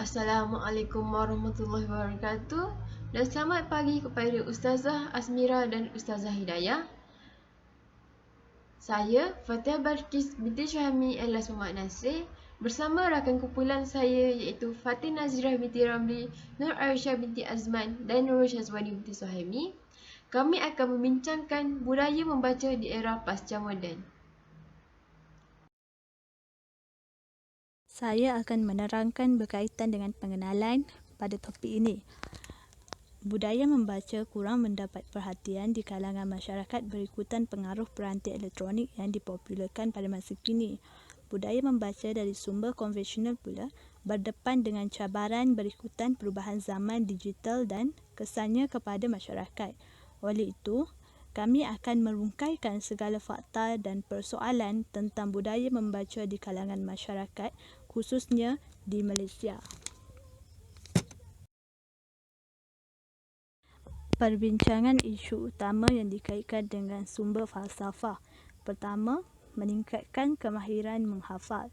Assalamualaikum warahmatullahi wabarakatuh dan selamat pagi kepada Ustazah Asmira dan Ustazah Hidayah. Saya Fatihah Balqis binti Syahami alias Muhammad Nasir bersama rakan kumpulan saya iaitu Fatin Nazirah binti Ramli, Nur Aisyah binti Azman dan Nurul Syazwani binti Suhaimi. Kami akan membincangkan budaya membaca di era pasca moden. Saya akan menerangkan berkaitan dengan pengenalan pada topik ini. Budaya membaca kurang mendapat perhatian di kalangan masyarakat berikutan pengaruh peranti elektronik yang dipopularkan pada masa kini. Budaya membaca dari sumber konvensional pula berdepan dengan cabaran berikutan perubahan zaman digital dan kesannya kepada masyarakat. Oleh itu, kami akan merungkaikan segala fakta dan persoalan tentang budaya membaca di kalangan masyarakat, khususnya di Malaysia. Perbincangan isu utama yang dikaitkan dengan sumber falsafah. Pertama, meningkatkan kemahiran menghafal.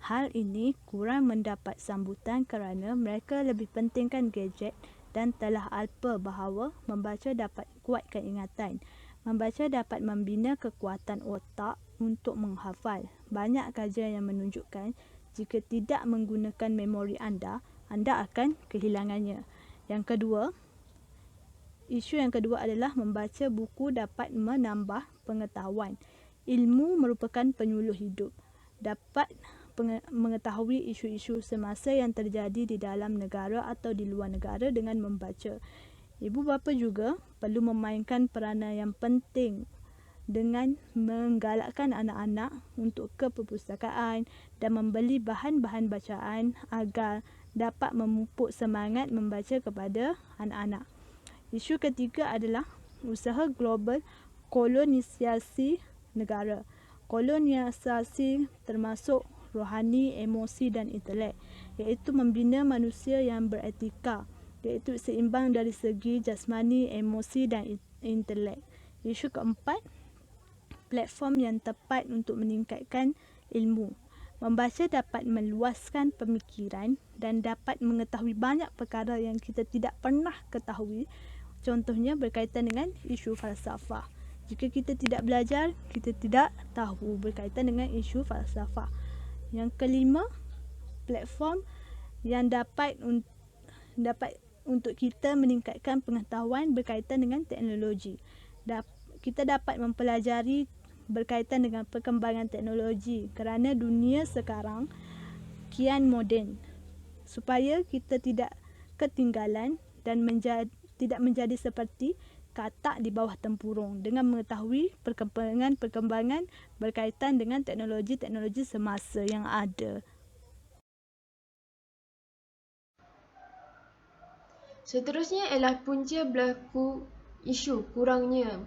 Hal ini kurang mendapat sambutan kerana mereka lebih pentingkan gadget dan telah alpa bahawa membaca dapat kuatkan ingatan. Membaca dapat membina kekuatan otak untuk menghafal. Banyak kajian yang menunjukkan jika tidak menggunakan memori anda akan kehilangannya. Isu yang kedua adalah membaca buku dapat menambah pengetahuan. Ilmu merupakan penyuluh hidup. Dapat mengetahui isu-isu semasa yang terjadi di dalam negara atau di luar negara dengan membaca. Ibu bapa juga perlu memainkan peranan yang penting dengan menggalakkan anak-anak untuk ke perpustakaan dan membeli bahan-bahan bacaan agar dapat memupuk semangat membaca kepada anak-anak. Isu ketiga adalah usaha global kolonisasi negara. Kolonisasi termasuk rohani, emosi dan intelek, iaitu membina manusia yang beretika, iaitu seimbang dari segi jasmani, emosi dan intelek. Isu keempat, platform yang tepat untuk meningkatkan ilmu. Membaca dapat meluaskan pemikiran dan dapat mengetahui banyak perkara yang kita tidak pernah ketahui. Contohnya berkaitan dengan isu falsafah. Jika kita tidak belajar, kita tidak tahu berkaitan dengan isu falsafah. Yang kelima, platform yang dapat untuk kita meningkatkan pengetahuan berkaitan dengan teknologi. Kita dapat mempelajari berkaitan dengan perkembangan teknologi kerana dunia sekarang kian moden, supaya kita tidak ketinggalan dan tidak menjadi seperti katak di bawah tempurung dengan mengetahui perkembangan berkaitan dengan teknologi-teknologi semasa yang ada. Seterusnya ialah punca berlaku isu kurangnya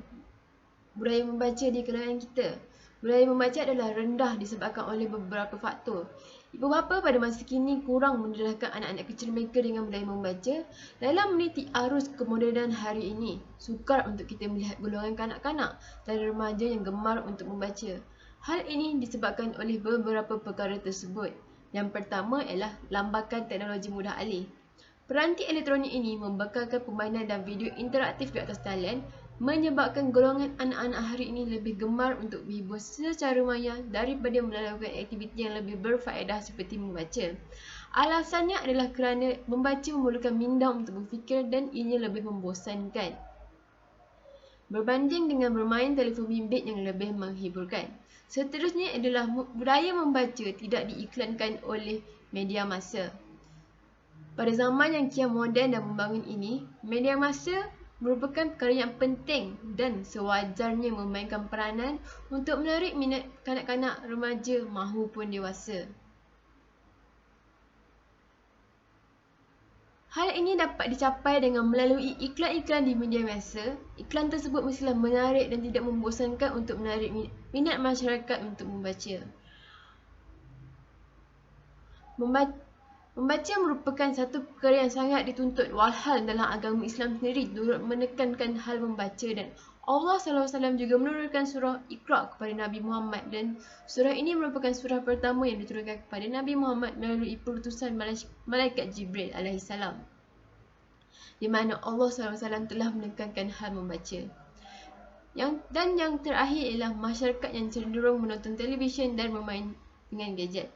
budaya membaca di kalangan kita. Budaya membaca adalah rendah disebabkan oleh beberapa faktor. Ibu bapa pada masa kini kurang mendedahkan anak-anak kecil mereka dengan budaya membaca. Dalam meniti arus kemodenan hari ini, sukar untuk kita melihat golongan kanak-kanak dan remaja yang gemar untuk membaca. Hal ini disebabkan oleh beberapa perkara tersebut. Yang pertama ialah lambakan teknologi mudah alih. Peranti elektronik ini membekalkan permainan dan video interaktif di atas talian, menyebabkan golongan anak-anak hari ini lebih gemar untuk berhibur secara maya daripada melakukan aktiviti yang lebih berfaedah seperti membaca. Alasannya adalah kerana membaca memerlukan minda untuk berfikir dan ianya lebih membosankan berbanding dengan bermain telefon bimbit yang lebih menghiburkan. Seterusnya adalah budaya membaca tidak diiklankan oleh media massa. Pada zaman yang kian moden dan membangun ini, media massa merupakan perkara yang penting dan sewajarnya memainkan peranan untuk menarik minat kanak-kanak, remaja mahupun dewasa. Hal ini dapat dicapai dengan melalui iklan-iklan di media massa. Iklan tersebut mestilah menarik dan tidak membosankan untuk menarik minat masyarakat untuk membaca. Membaca merupakan satu perkara yang sangat dituntut, walhal dalam agama Islam sendiri turut menekankan hal membaca dan Allah SAW juga menurunkan surah Iqra kepada Nabi Muhammad, dan surah ini merupakan surah pertama yang diturunkan kepada Nabi Muhammad melalui perutusan Malaikat Jibril alaihissalam, di mana Allah SAW telah menekankan hal membaca. Yang terakhir ialah masyarakat yang cenderung menonton televisyen dan bermain dengan gadget.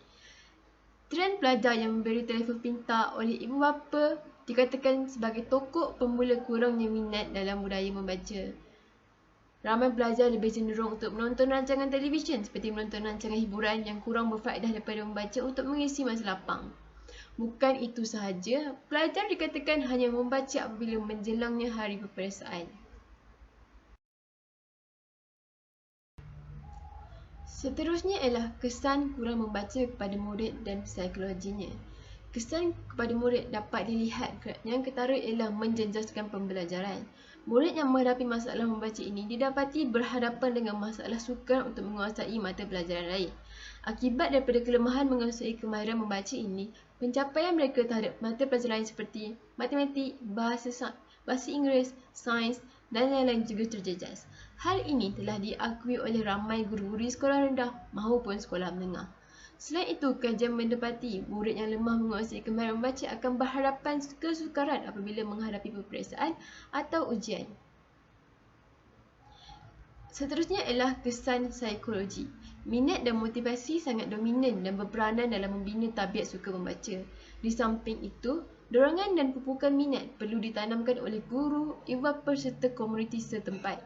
Trend pelajar yang memberi telefon pintar oleh ibu bapa dikatakan sebagai tokok pemula kurangnya minat dalam budaya membaca. Ramai pelajar lebih cenderung untuk menonton rancangan televisyen seperti menonton rancangan hiburan yang kurang berfaedah daripada membaca untuk mengisi masa lapang. Bukan itu sahaja, pelajar dikatakan hanya membaca apabila menjelangnya hari peperiksaan. Seterusnya ialah kesan kurang membaca kepada murid dan psikologinya. Kesan kepada murid dapat dilihat yang ketara ialah menjejaskan pembelajaran. Murid yang menghadapi masalah membaca ini didapati berhadapan dengan masalah sukar untuk menguasai mata pelajaran lain. Akibat daripada kelemahan menguasai kemahiran membaca ini, pencapaian mereka terhadap mata pelajaran lain seperti matematik, bahasa Inggeris, sains dan lain-lain juga terjejas. Hal ini telah diakui oleh ramai guru-guru sekolah rendah maupun sekolah menengah. Selain itu, kajian mendapati murid yang lemah menguasai kemahiran membaca akan berhadapan kesukaran apabila menghadapi peperiksaan atau ujian. Seterusnya ialah kesan psikologi. Minat dan motivasi sangat dominan dan berperanan dalam membina tabiat suka membaca. Di samping itu, dorongan dan pupukan minat perlu ditanamkan oleh guru, ibu bapa serta komuniti setempat.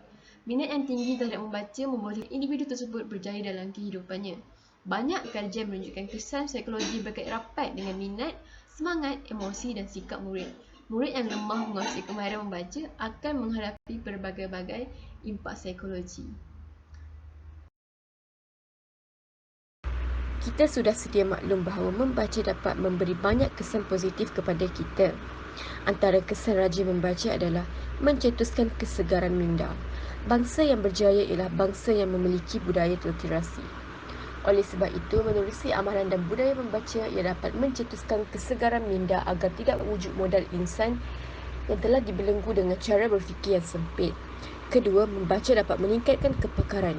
Minat yang tinggi terhadap membaca membolehkan individu tersebut berjaya dalam kehidupannya. Banyak kajian menunjukkan kesan psikologi berkait rapat dengan minat, semangat, emosi dan sikap murid. Murid yang lemah menguasai kemahiran membaca akan menghadapi berbagai-bagai impak psikologi. Kita sudah sedia maklum bahawa membaca dapat memberi banyak kesan positif kepada kita. Antara kesan rajin membaca adalah mencetuskan kesegaran minda. Bangsa yang berjaya ialah bangsa yang memiliki budaya literasi. Oleh sebab itu, menerusi amalan dan budaya membaca ia dapat mencetuskan kesegaran minda agar tidak wujud modal insan yang telah dibelenggu dengan cara berfikir yang sempit. Kedua, membaca dapat meningkatkan kepakaran.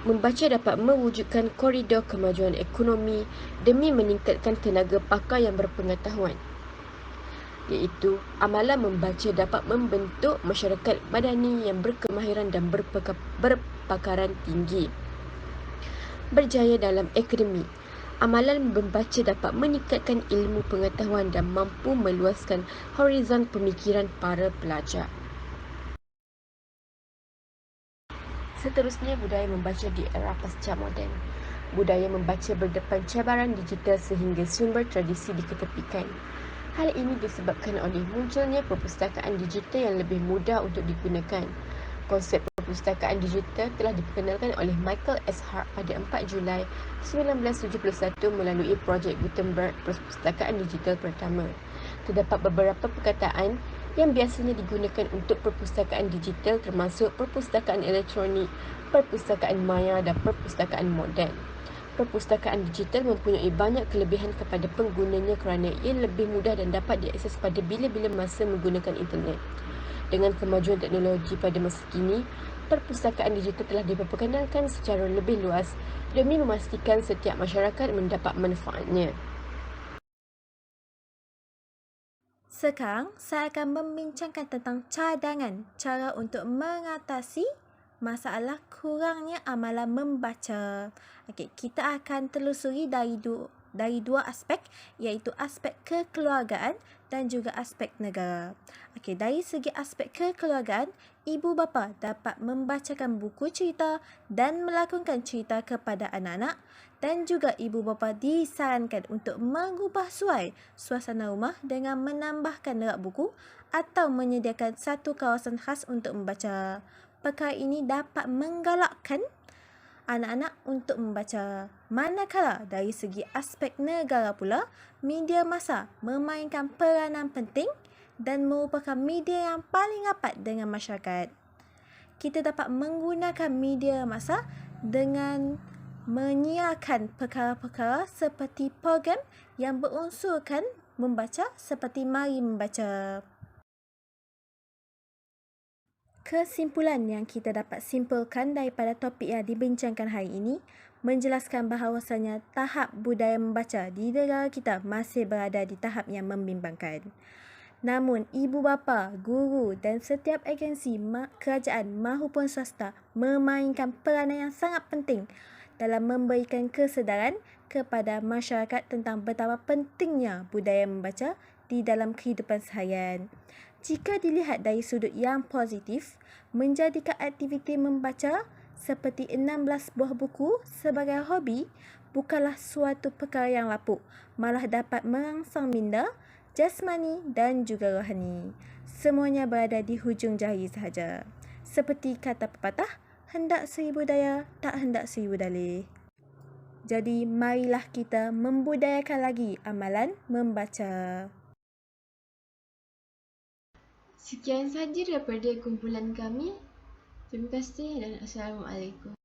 Membaca dapat mewujudkan koridor kemajuan ekonomi demi meningkatkan tenaga pakar yang berpengetahuan. Iaitu, amalan membaca dapat membentuk masyarakat madani yang berkemahiran dan berpakaran tinggi. Berjaya dalam akademik. Amalan membaca dapat meningkatkan ilmu pengetahuan dan mampu meluaskan horizon pemikiran para pelajar. Seterusnya, budaya membaca di era pasca moden. Budaya membaca berdepan cabaran digital sehingga sumber tradisi diketepikan. Hal ini disebabkan oleh munculnya perpustakaan digital yang lebih mudah untuk digunakan. Konsep perpustakaan digital telah diperkenalkan oleh Michael S. Hart pada 4 Julai 1971 melalui projek Gutenberg, perpustakaan digital pertama. Terdapat beberapa perkataan yang biasanya digunakan untuk perpustakaan digital termasuk perpustakaan elektronik, perpustakaan maya dan perpustakaan moden. Perpustakaan digital mempunyai banyak kelebihan kepada penggunanya kerana ia lebih mudah dan dapat diakses pada bila-bila masa menggunakan internet. Dengan kemajuan teknologi pada masa kini, perpustakaan digital telah diperkenalkan secara lebih luas demi memastikan setiap masyarakat mendapat manfaatnya. Sekarang, saya akan membincangkan tentang cadangan cara untuk mengatasi masalah kurangnya amalan membaca. Okey, kita akan telusuri dari dua aspek, iaitu aspek kekeluargaan dan juga aspek negara. Okey, dari segi aspek kekeluargaan, ibu bapa dapat membacakan buku cerita dan melakonkan cerita kepada anak-anak, dan juga ibu bapa disarankan untuk mengubah suasana rumah dengan menambahkan rak buku atau menyediakan satu kawasan khas untuk membaca. Perkara ini dapat menggalakkan anak-anak untuk membaca. Manakala dari segi aspek negara pula, media massa memainkan peranan penting dan merupakan media yang paling rapat dengan masyarakat. Kita dapat menggunakan media massa dengan menyiarkan perkara-perkara seperti program yang berunsurkan membaca seperti Mari Membaca. Kesimpulan yang kita dapat simpulkan daripada topik yang dibincangkan hari ini menjelaskan bahawasanya tahap budaya membaca di negara kita masih berada di tahap yang membimbangkan. Namun, ibu bapa, guru dan setiap agensi kerajaan maupun swasta memainkan peranan yang sangat penting dalam memberikan kesedaran kepada masyarakat tentang betapa pentingnya budaya membaca di dalam kehidupan seharian. Jika dilihat dari sudut yang positif, menjadikan aktiviti membaca seperti 16 buah buku sebagai hobi bukanlah suatu perkara yang lapuk, malah dapat merangsang minda, jasmani dan juga rohani. Semuanya berada di hujung jari sahaja. Seperti kata pepatah, hendak seribu daya, tak hendak seribu dalih. Jadi, marilah kita membudayakan lagi amalan membaca. Sekian sahaja daripada kumpulan kami. Terima kasih dan Assalamualaikum.